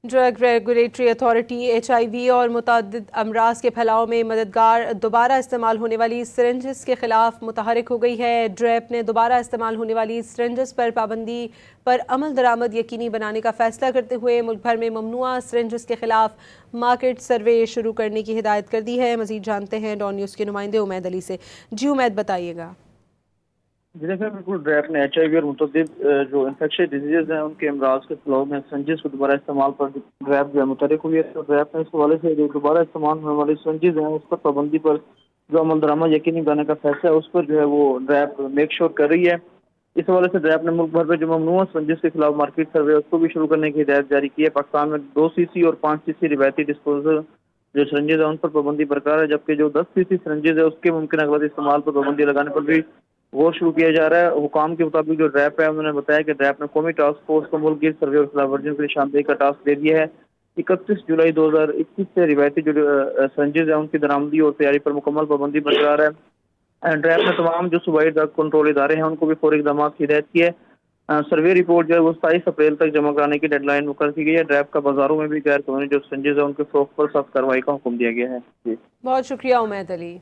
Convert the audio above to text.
Drug regulatory authority HIV और मुतअद्दिद अमराज के फैलाव में मददगार दोबारा इस्तेमाल होने वाली सिरिंजेस के खिलाफ मुतहरिक हो गई है। ड्रेप ने दोबारा इस्तेमाल होने वाली सिरिंजेस पर पाबंदी पर अमल दरामद यकीनी बनाने का फैसला करते हुए मुल्क भर में ममनुआ सिरिंजेस के खिलाफ मार्केट सर्वे शुरू करने की हिदायत कर दी है। मजीद जानते हैं डॉन न्यूज़ के नुमाइंदे उमैद अली से। जी उमैद, बताइएगा। जी देखिए, बिल्कुल ड्रैप ने HIV और मुतअद्दिद जो इन्फेक्शियस डिजीजेज हैं उनके अमराज के खिलाफ में संजिश को दोबारा इस्तेमाल पर ड्रैप जो है मुतहरिक हुई है। तो ड्रैप ने इस हवाले से जो दोबारा इस्तेमाल होने वाली संजिश हैं उस पर पाबंदी पर जो अमल दरामद यकीनी बनाने का फैसला है उस पर जो है वो ड्रैप मेक श्योर कर रही है। इस हवाले से ड्रैप ने मुल्क भर में जो ममनुआ संजिश के खिलाफ मार्केट सर्वे उसको भी शुरू करने की हिदायत जारी की है। पाकिस्तान में 2cc और 5cc रिवायती डिस्पोजल जो सिरंजेज है उन पर पाबंदी बरकरार है, जबकि जो 10cc सिरंजेज है उसके मुमकिन गलत इस्तेमाल पर पाबंदी लगाने पर भी गौर शुरू किया जा रहा है। हुकाम के मुताबिक जो ड्रैप है उन्होंने बताया कि ड्रैप ने कौमी टास्क फोर्स को मुल्क गिर सर्वे और खिलाफ वर्जियों की निशानदेही का टास्क दे दिया है। 31 जुलाई 2021 से रिवायती जो संजिश है उनकी दरामदी और तैयारी पर मुकम्मल पाबंदी बरकरार है। ड्रैप ने तमाम जो सूबाई ड्रग कंट्रोल इदारे हैं उनको भी फौरी इकदाम की हिदायत की है। सर्वे रिपोर्ट जो है वो 27 अप्रैल तक जमा कराने की डेडलाइन मुकर की गई है। ड्रैप का बाजारों में भी गैर कानूनी जो संजिश है उनके फरोख्त पर सख्त कार्रवाई का हुक्म दिया गया है। जी, बहुत शुक्रिया उमैद अली।